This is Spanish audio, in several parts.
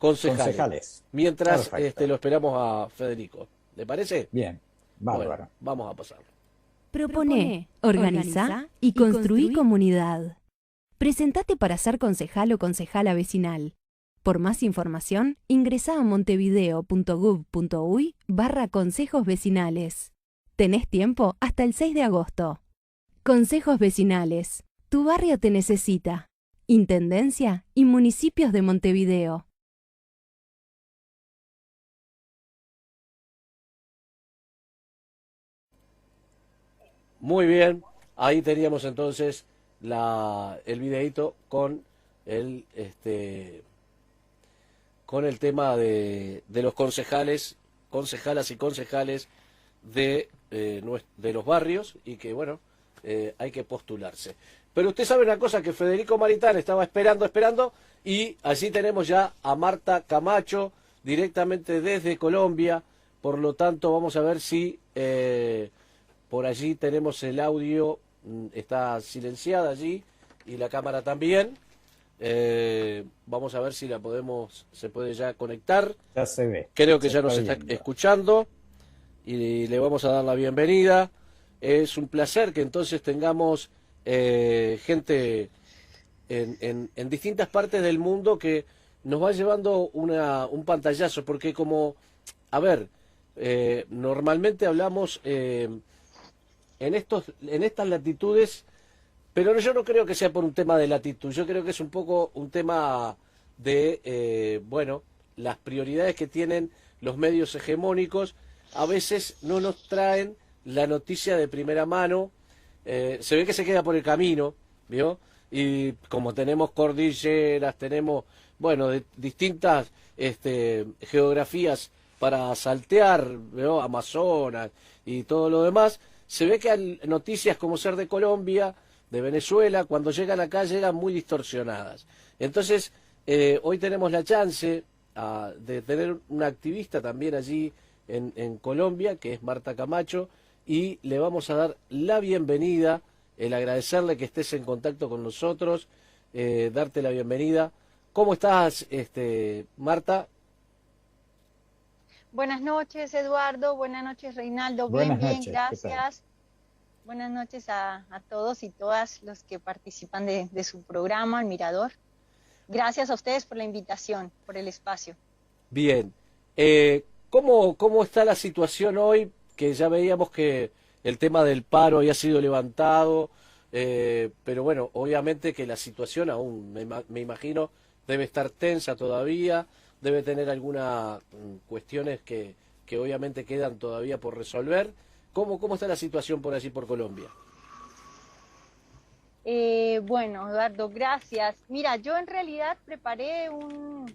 concejales. Mientras Perfecto. lo esperamos a Federico. ¿Le parece? Bien, bárbaro. Bueno, vamos a pasarlo. Proponé, organizá y construí comunidad. Presentate para ser concejal o concejala vecinal. Por más información, ingresá a montevideo.gov.uy/consejos vecinales. Tenés tiempo hasta el 6 de agosto. Consejos vecinales. Tu barrio te necesita. Intendencia y municipios de Montevideo. Muy bien, ahí teníamos entonces el videíto con el tema de los concejales, concejalas y concejales de los barrios y que bueno, hay que postularse. Pero usted sabe una cosa, que Federico Maritán estaba esperando y allí tenemos ya a Marta Camacho directamente desde Colombia, por lo tanto vamos a ver si por allí tenemos el audio, está silenciada allí y la cámara también. Vamos a ver si se puede ya conectar. Ya se ve. Creo que se ya nos está viendo. escuchando y le vamos a dar la bienvenida. Es un placer que entonces tengamos gente en distintas partes del mundo que nos va llevando un pantallazo, porque a ver, normalmente hablamos en estas latitudes, pero yo no creo que sea por un tema de latitud, yo creo que es un poco un tema de, bueno, las prioridades que tienen los medios hegemónicos, a veces no nos traen la noticia de primera mano, se ve que se queda por el camino, ¿vio? Y como tenemos cordilleras, tenemos, bueno, distintas geografías para saltear, ¿vio? Amazonas y todo lo demás, se ve que hay noticias como ser de Colombia, de Venezuela, cuando llegan acá llegan muy distorsionadas. Entonces, hoy tenemos la chance de tener una activista también allí en Colombia, que es Marta Camacho, y le vamos a dar la bienvenida, el agradecerle que estés en contacto con nosotros, darte la bienvenida. ¿Cómo estás, Marta? Buenas noches, Eduardo. Buenas noches, Reinaldo. Buenas Bien, noches, ¿qué tal? gracias. Buenas noches a todos y todas los que participan de su programa, El Mirador. Gracias a ustedes por la invitación, por el espacio. Bien. ¿Cómo está la situación hoy? Que ya veíamos que el tema del paro había sido levantado, pero bueno, obviamente que la situación aún, me imagino, debe estar tensa todavía, debe tener algunas cuestiones que obviamente quedan todavía por resolver. ¿Cómo está la situación por allí, por Colombia? Bueno, Eduardo, gracias. Mira, yo en realidad preparé un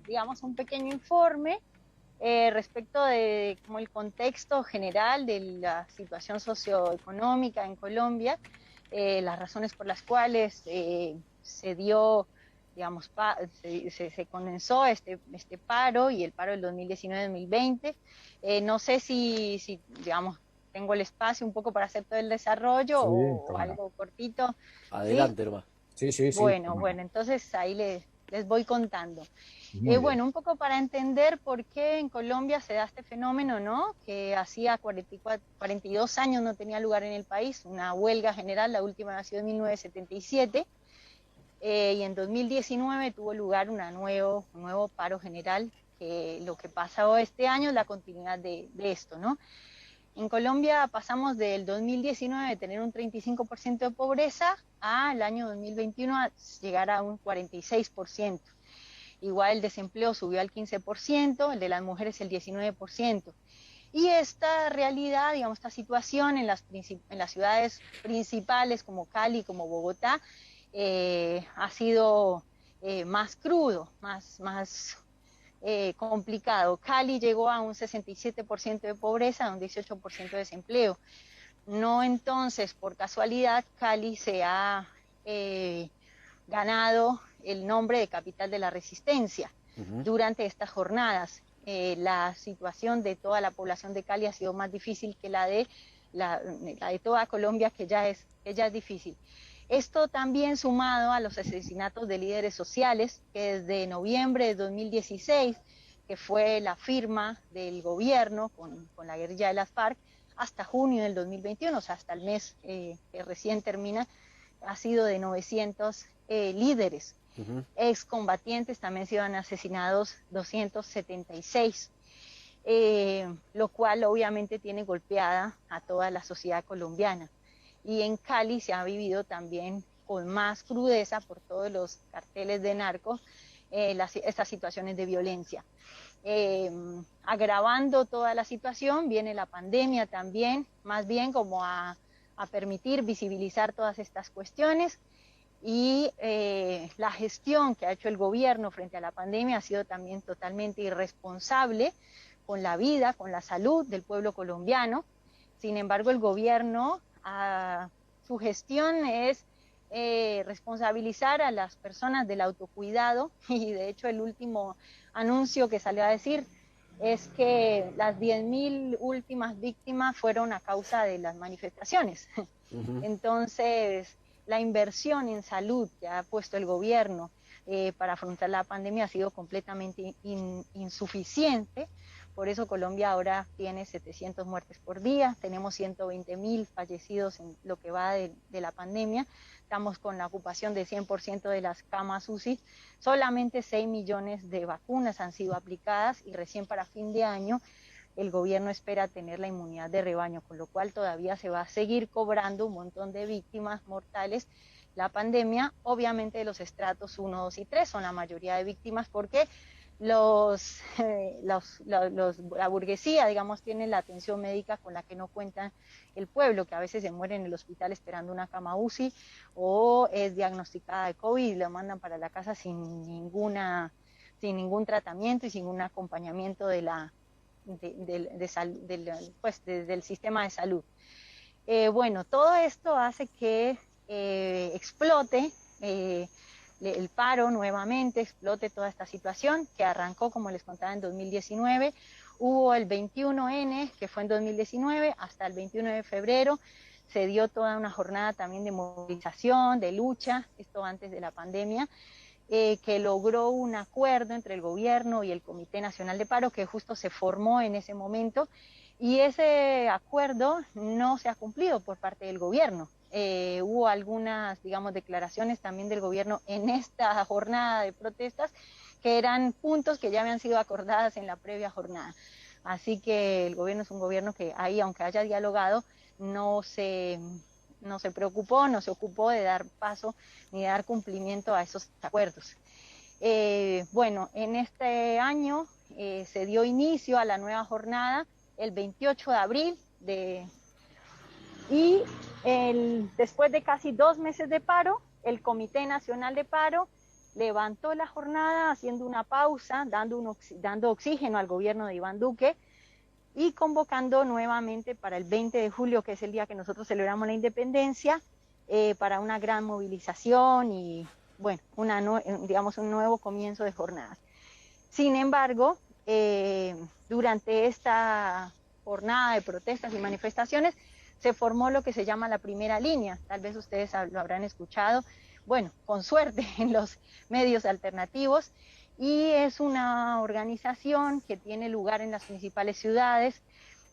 pequeño informe respecto de como el contexto general de la situación socioeconómica en Colombia, las razones por las cuales se dio, digamos, se condensó este paro y el paro del 2019-2020. No sé si, digamos, tengo el espacio un poco para hacer todo el desarrollo Sí, o cómo no. algo cortito. ¿Sí? Adelante, hermano. Sí, sí, sí. Bueno, cómo no. bueno, entonces ahí les voy contando. Muy bien. Bueno, un poco para entender por qué en Colombia se da este fenómeno, ¿no? Que hacía 42 años no tenía lugar en el país, una huelga general, la última nació en 1977, y en 2019 tuvo lugar un nuevo paro general, que lo que pasó este año es la continuidad de esto, ¿no? En Colombia pasamos del 2019 de tener un 35% de pobreza al año 2021 a llegar a un 46%. Igual el desempleo subió al 15%, el de las mujeres el 19%. Y esta realidad, digamos, esta situación en las ciudades principales como Cali, como Bogotá, ha sido más crudo, más complicado. Cali llegó a un 67% de pobreza, a un 18% de desempleo. No entonces, por casualidad, Cali se ha ganado el nombre de capital de la resistencia durante estas jornadas. La situación de toda la población de Cali ha sido más difícil que la de toda Colombia, que ya es difícil. Esto también sumado a los asesinatos de líderes sociales, que desde noviembre de 2016, que fue la firma del gobierno con la guerrilla de las FARC, hasta junio del 2021, o sea, hasta el mes que recién termina, ha sido de 900 líderes. Excombatientes también se iban asesinados 276, lo cual obviamente tiene golpeada a toda la sociedad colombiana. Y en Cali se ha vivido también con más crudeza por todos los carteles de narcos estas situaciones de violencia. Agravando toda la situación viene la pandemia también, más bien como a permitir visibilizar todas estas cuestiones, y la gestión que ha hecho el gobierno frente a la pandemia ha sido también totalmente irresponsable con la vida, con la salud del pueblo colombiano. Sin embargo, el gobierno, su gestión es responsabilizar a las personas del autocuidado, y de hecho el último anuncio que salió a decir es que las 10.000 últimas víctimas fueron a causa de las manifestaciones. Entonces, la inversión en salud que ha puesto el gobierno para afrontar la pandemia ha sido completamente insuficiente. Por eso Colombia ahora tiene 700 muertes por día, tenemos 120.000 fallecidos en lo que va de la pandemia, estamos con la ocupación de 100% de las camas UCI, solamente 6 millones de vacunas han sido aplicadas y recién para fin de año el gobierno espera tener la inmunidad de rebaño, con lo cual todavía se va a seguir cobrando un montón de víctimas mortales. La pandemia, obviamente de los estratos 1, 2 y 3 son la mayoría de víctimas porque la burguesía, digamos, tiene la atención médica con la que no cuenta el pueblo, que a veces se muere en el hospital esperando una cama UCI o es diagnosticada de COVID y la mandan para la casa sin ningún tratamiento y sin un acompañamiento del sistema de salud. Bueno, todo esto hace que explote el paro nuevamente, explote toda esta situación que arrancó, como les contaba, en 2019. Hubo el 21N, que fue en 2019, hasta el 21 de febrero se dio toda una jornada también de movilización, de lucha, esto antes de la pandemia, que logró un acuerdo entre el gobierno y el Comité Nacional de Paro, que justo se formó en ese momento, y ese acuerdo no se ha cumplido por parte del gobierno. Hubo algunas, digamos, declaraciones también del gobierno en esta jornada de protestas que eran puntos que ya habían sido acordadas en la previa jornada. Así que el gobierno es un gobierno que ahí, aunque haya dialogado, no se preocupó, no se ocupó de dar paso ni de dar cumplimiento a esos acuerdos. Bueno, en este año se dio inicio a la nueva jornada el 28 de abril y después de casi 2 meses de paro, el Comité Nacional de Paro levantó la jornada haciendo una pausa, dando oxígeno al gobierno de Iván Duque y convocando nuevamente para el 20 de julio, que es el día que nosotros celebramos la independencia, para una gran movilización y, bueno, digamos, un nuevo comienzo de jornadas. Sin embargo, durante esta jornada de protestas y manifestaciones, se formó lo que se llama la primera línea, tal vez ustedes lo habrán escuchado, bueno, con suerte en los medios alternativos, y es una organización que tiene lugar en las principales ciudades,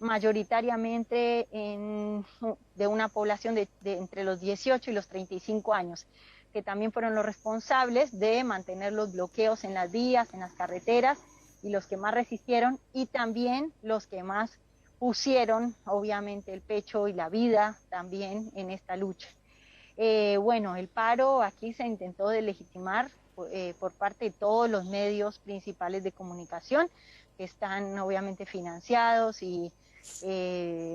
mayoritariamente de una población de entre los 18 y los 35 años, que también fueron los responsables de mantener los bloqueos en las vías, en las carreteras, y los que más resistieron, y también los que más pusieron, obviamente, el pecho y la vida también en esta lucha. Bueno, el paro aquí se intentó delegitimar por parte de todos los medios principales de comunicación, que están obviamente financiados y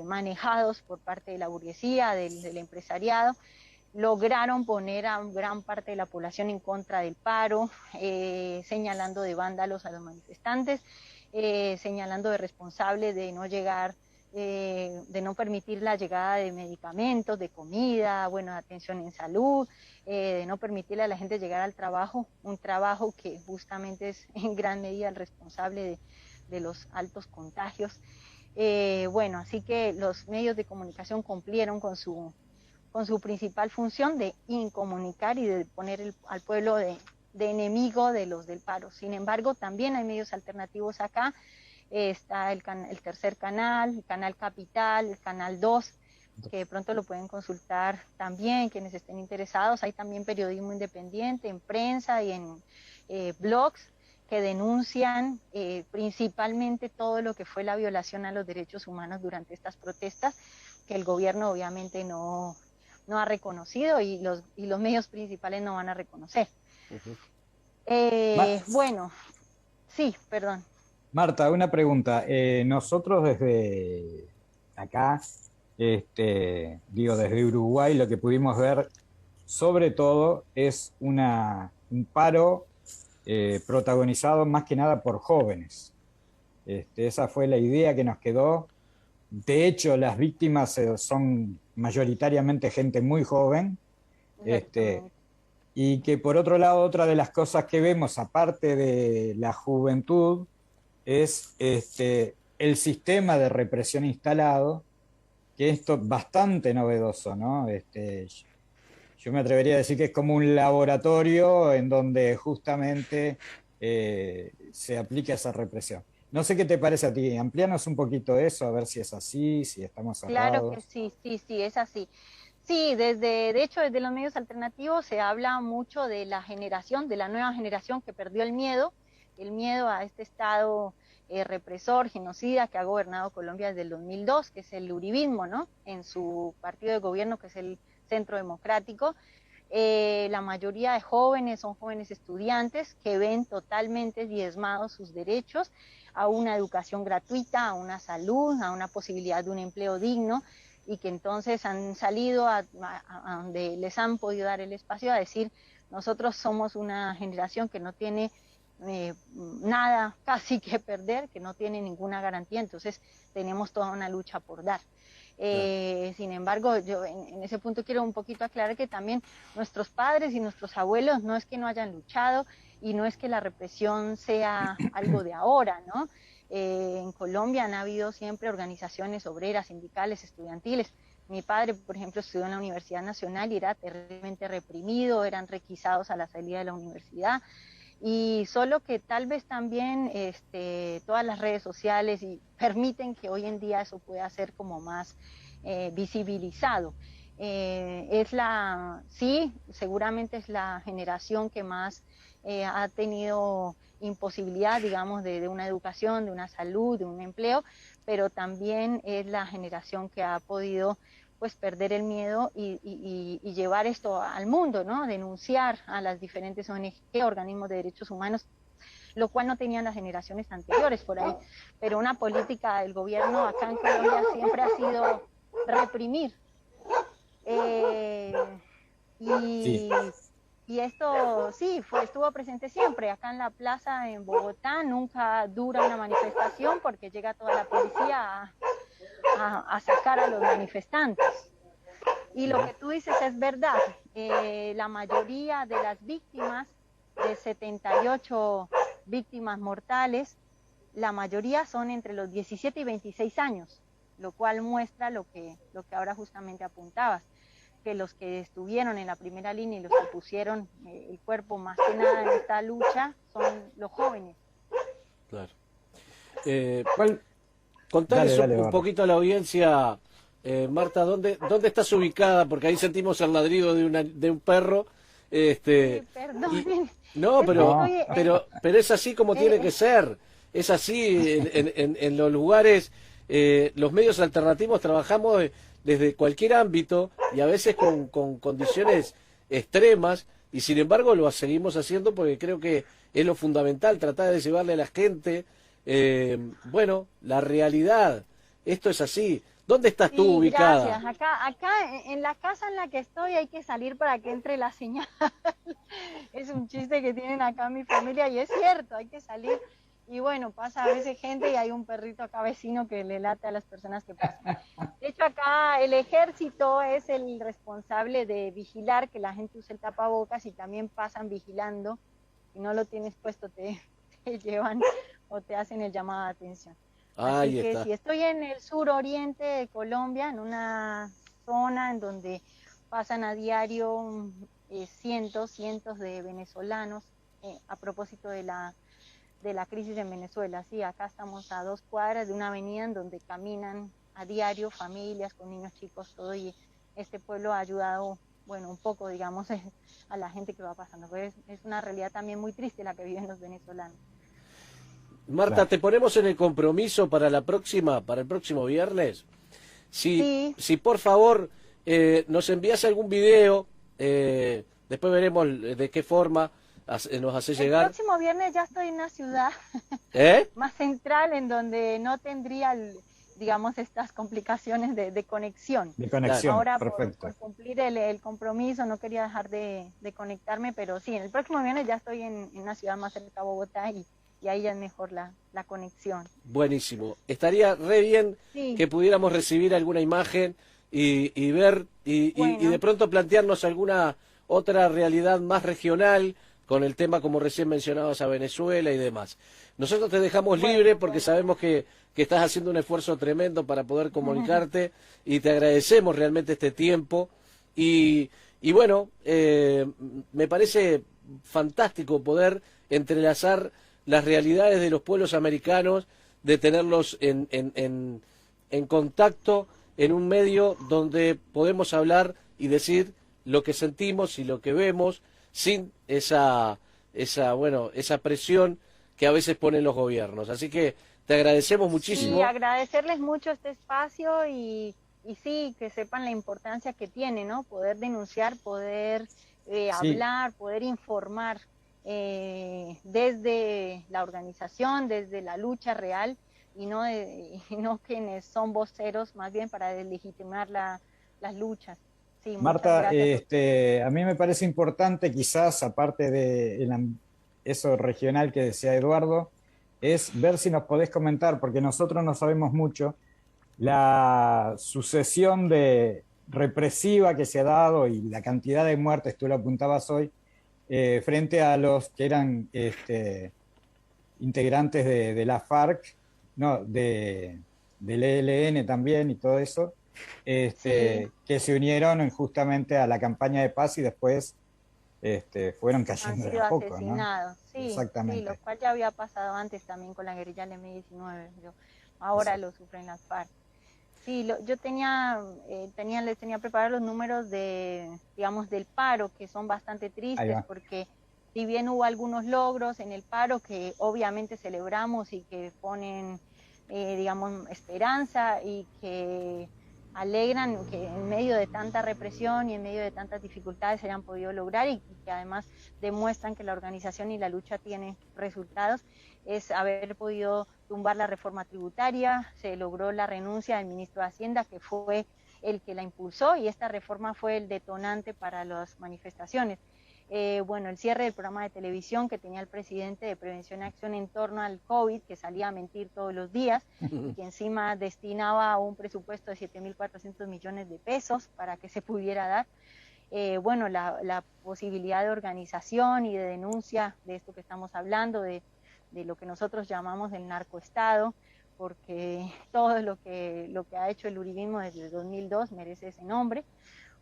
manejados por parte de la burguesía, del empresariado. Lograron poner a gran parte de la población en contra del paro, señalando de vándalos a los manifestantes, señalando de responsables de no llegar, de no permitir la llegada de medicamentos, de comida, bueno, de atención en salud, de no permitirle a la gente llegar al trabajo, un trabajo que justamente es en gran medida el responsable de los altos contagios. Bueno, así que los medios de comunicación cumplieron con con su principal función de incomunicar y de poner al pueblo de enemigo de los del paro. Sin embargo, también hay medios alternativos acá. Está el tercer canal, el canal Capital, el canal 2, que de pronto lo pueden consultar también quienes estén interesados. Hay también periodismo independiente en prensa y en blogs que denuncian principalmente todo lo que fue la violación a los derechos humanos durante estas protestas, que el gobierno obviamente no ha reconocido y los medios principales no van a reconocer. Bueno, sí, perdón. Marta, una pregunta. Nosotros desde acá, desde Uruguay, lo que pudimos ver sobre todo es un paro protagonizado más que nada por jóvenes. Esa fue la idea que nos quedó. De hecho, las víctimas son mayoritariamente gente muy joven. Y que por otro lado, otra de las cosas que vemos, aparte de la juventud, es el sistema de represión instalado, que esto es bastante novedoso, ¿no? Yo me atrevería a decir que es como un laboratorio en donde justamente se aplica esa represión. No sé qué te parece a ti, amplíanos un poquito eso, a ver si es así, si estamos cerrados. Claro que sí, es así. Sí, de hecho, desde los medios alternativos se habla mucho de la generación, de la nueva generación que perdió el miedo a este Estado represor, genocida, que ha gobernado Colombia desde el 2002, que es el uribismo, ¿no? En su partido de gobierno, que es el Centro Democrático. La mayoría de jóvenes son jóvenes estudiantes que ven totalmente diezmados sus derechos a una educación gratuita, a una salud, a una posibilidad de un empleo digno, y que entonces han salido a donde les han podido dar el espacio a decir: nosotros somos una generación que no tiene nada casi que perder, que no tiene ninguna garantía, entonces tenemos toda una lucha por dar. Sin embargo, yo en ese punto quiero un poquito aclarar que también nuestros padres y nuestros abuelos no es que no hayan luchado y no es que la represión sea algo de ahora, ¿no? En Colombia han habido siempre organizaciones obreras, sindicales, estudiantiles. Mi padre, por ejemplo, estudió en la Universidad Nacional y era terriblemente reprimido, eran requisados a la salida de la universidad, y solo que tal vez también todas las redes sociales permiten que hoy en día eso pueda ser como más visibilizado. Sí, seguramente es la generación que más ha tenido imposibilidad, digamos, de una educación, de una salud, de un empleo, pero también es la generación que ha podido pues perder el miedo y llevar esto al mundo, ¿no? Denunciar a las diferentes ONG, organismos de derechos humanos, lo cual no tenían las generaciones anteriores por ahí. Pero una política del gobierno acá en Colombia siempre ha sido reprimir. Y esto sí, estuvo presente siempre. Acá en la plaza en Bogotá nunca dura una manifestación porque llega toda la policía a sacar a los manifestantes. Y lo que tú dices es verdad. La mayoría de las víctimas, de 78 víctimas mortales, la mayoría son entre los 17 y 26 años, lo cual muestra lo que ahora justamente apuntabas, que los que estuvieron en la primera línea y los que pusieron el cuerpo más que nada en esta lucha son los jóvenes. Claro. Contales un poquito a la audiencia, Marta, ¿dónde estás ubicada? Porque ahí sentimos el ladrido de un perro. Perdonen. No, pero es así como tiene que ser. Es así en los lugares. Los medios alternativos trabajamos desde cualquier ámbito y a veces con condiciones extremas, y sin embargo lo seguimos haciendo porque creo que es lo fundamental, tratar de llevarle a la gente la realidad. Esto es así. ¿Dónde estás tú ubicada? Gracias. Acá en la casa en la que estoy hay que salir para que entre la señal. Es un chiste que tienen acá mi familia y es cierto, hay que salir. Y bueno, pasa a veces gente y hay un perrito acá vecino que le late a las personas que pasan. De hecho, acá el ejército es el responsable de vigilar que la gente use el tapabocas, y también pasan vigilando. Si no lo tienes puesto, te llevan o te hacen el llamado de atención. Así que si estoy en el suroriente de Colombia, en una zona en donde pasan a diario cientos de venezolanos a propósito de la crisis en Venezuela. Sí, acá estamos a 2 cuadras de una avenida en donde caminan a diario familias con niños chicos, todo, y este pueblo ha ayudado, bueno, un poco, digamos, a la gente que va pasando. Pues es una realidad también muy triste la que viven los venezolanos. Marta, Claro. te ponemos en el compromiso para la próxima, para el próximo viernes. Sí. Si por favor nos envías algún video, después veremos de qué forma nos hace El llegar. próximo viernes ya estoy en una ciudad ¿Eh? más central en donde no tendría, digamos, estas complicaciones de conexión. De conexión, Ahora, perfecto. por cumplir el compromiso, no quería dejar de conectarme, pero sí, el próximo viernes ya estoy en una ciudad más cerca a Bogotá y ahí ya es mejor la conexión. Buenísimo. Estaría re bien Sí. que pudiéramos recibir alguna imagen y ver y Bueno. de pronto plantearnos alguna otra realidad más regional con el tema, como recién mencionabas, a Venezuela y demás. Nosotros te dejamos Bueno, libre porque bueno. sabemos que estás haciendo un esfuerzo tremendo para poder comunicarte y te agradecemos realmente este tiempo. Y bueno, me parece fantástico poder entrelazar las realidades de los pueblos americanos, de tenerlos en contacto en un medio donde podemos hablar y decir lo que sentimos y lo que vemos sin esa presión que a veces ponen los gobiernos. Así que te agradecemos muchísimo. Sí, agradecerles mucho este espacio y sí, que sepan la importancia que tiene, ¿no? Poder denunciar, poder Sí. hablar, poder informar desde la organización, desde la lucha real y no quienes son voceros, más bien para deslegitimar las luchas. Sí, muchas Marta, gracias. a mí me parece importante, quizás, aparte de eso regional que decía Eduardo, es ver si nos podés comentar, porque nosotros no sabemos mucho, la sucesión de represiva que se ha dado y la cantidad de muertes, tú lo apuntabas hoy, frente a los que eran integrantes de la FARC, no, del ELN también y todo eso, Sí. que se unieron justamente a la campaña de paz y después fueron Han cayendo de sido a poco, ¿no? asesinados, sí, lo Exactamente. cual ya había pasado antes también con la guerrilla del M-19, pero ahora Exacto. lo sufren las FARC. Sí, yo les tenía preparados los números digamos, del paro, que son bastante Ahí tristes, va. porque si bien hubo algunos logros en el paro que obviamente celebramos y que ponen, digamos, esperanza y que alegran que en medio de tanta represión y en medio de tantas dificultades se hayan podido lograr y que además demuestran que la organización y la lucha tienen resultados, es haber podido tumbar la reforma tributaria, se logró la renuncia del ministro de Hacienda, que fue el que la impulsó, y esta reforma fue el detonante para las manifestaciones. Bueno, el cierre del programa de televisión que tenía el presidente de Prevención y Acción en torno al COVID, que salía a mentir todos los días y que encima destinaba un presupuesto de 7.400 millones de pesos para que se pudiera dar. Bueno, la posibilidad de organización y de denuncia de esto que estamos hablando, de lo que nosotros llamamos el narcoestado, porque todo lo que ha hecho el uribismo desde el 2002 merece ese nombre.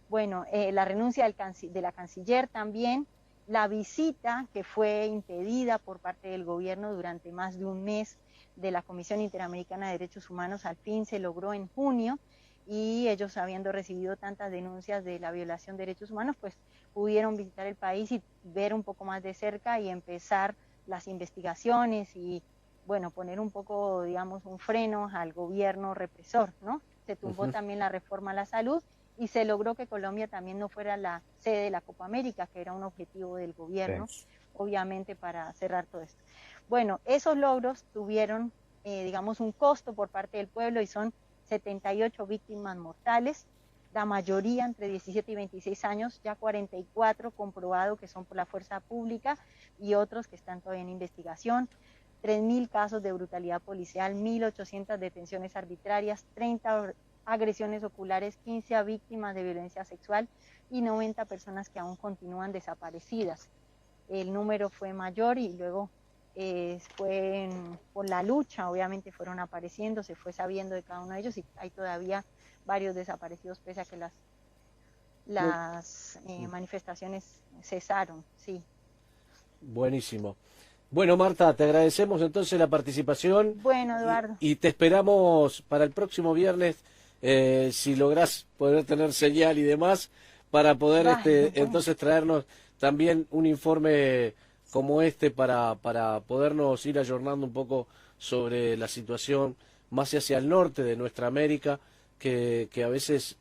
Bueno, la renuncia de la canciller también, la visita que fue impedida por parte del gobierno durante más de un mes de la Comisión Interamericana de Derechos Humanos, al fin se logró en junio, y ellos, habiendo recibido tantas denuncias de la violación de derechos humanos, pues pudieron visitar el país y ver un poco más de cerca y empezar las investigaciones y, bueno, poner un poco, digamos, un freno al gobierno represor, ¿no? Se tumbó también la reforma a la salud y se logró que Colombia también no fuera la sede de la Copa América, que era un objetivo del gobierno, Sí. obviamente, para cerrar todo esto. Bueno, esos logros tuvieron, digamos, un costo por parte del pueblo y son 78 víctimas mortales, la mayoría entre 17 y 26 años, ya 44 comprobado que son por la fuerza pública y otros que están todavía en investigación, 3.000 casos de brutalidad policial, 1.800 detenciones arbitrarias, 30 agresiones oculares, 15 víctimas de violencia sexual y 90 personas que aún continúan desaparecidas. El número fue mayor y luego por la lucha, obviamente fueron apareciendo, se fue sabiendo de cada uno de ellos y hay todavía varios desaparecidos pese a que las manifestaciones cesaron, sí. Buenísimo. Bueno, Marta, te agradecemos entonces la participación. Bueno, Eduardo. Y te esperamos para el próximo viernes, si lográs poder tener señal y demás, para poder Vale, bueno. entonces traernos también un informe como este para podernos ir ayornando un poco sobre la situación más hacia el norte de nuestra América, que a veces,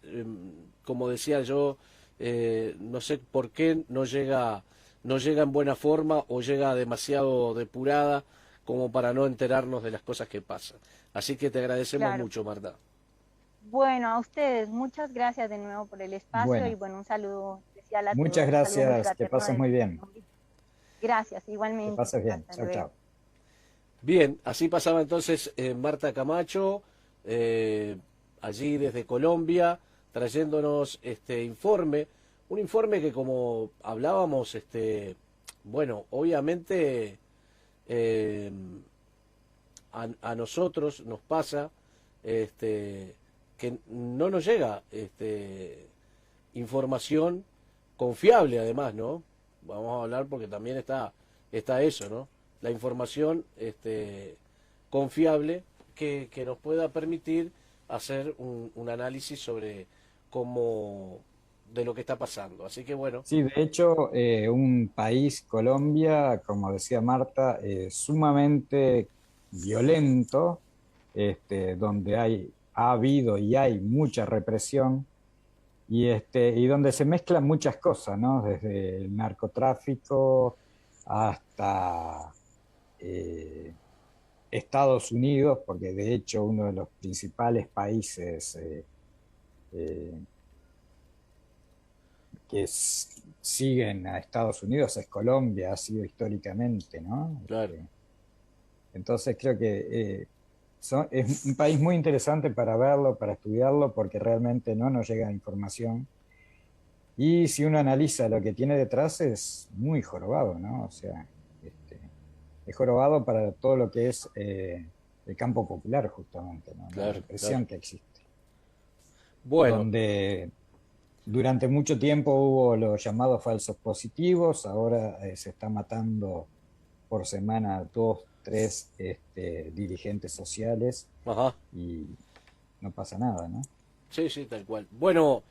como decía yo, no sé por qué no llega en buena forma o llega demasiado depurada como para no enterarnos de las cosas que pasan. Así que te agradecemos Claro. mucho, Marta. Bueno, a ustedes, muchas gracias de nuevo por el espacio Bueno. y bueno, un saludo especial a Muchas todos. Un saludo muy gracias, que fraterno pases desde muy bien. Colombia. Gracias, Que igualmente. pases bien. Hasta Chao, luego. chao. Bien, así pasaba entonces Marta Camacho, allí desde Colombia, trayéndonos este informe, un informe que como hablábamos, bueno, obviamente a nosotros nos pasa que no nos llega información confiable además, ¿no? Vamos a hablar porque también está eso, ¿no? La información confiable que nos pueda permitir hacer un análisis sobre cómo de lo que está pasando. Así que bueno, Sí, de hecho, un país, Colombia, como decía Marta, sumamente violento, donde ha habido y hay mucha represión y donde se mezclan muchas cosas, ¿no? Desde el narcotráfico hasta Estados Unidos, porque de hecho uno de los principales países eh, siguen a Estados Unidos es Colombia, ha sido históricamente, ¿no? claro. Entonces creo que es un país muy interesante para verlo, para estudiarlo, porque realmente no nos llega información. Y si uno analiza lo que tiene detrás, es muy jorobado, ¿no? O sea, es jorobado para todo lo que es el campo popular, justamente, ¿no? La Claro, represión claro. que existe. Bueno, Donde durante mucho tiempo hubo los llamados falsos positivos, ahora se está matando por semana a 2, 3 dirigentes sociales ajá. y no pasa nada, ¿no? Sí, sí, tal cual. Bueno,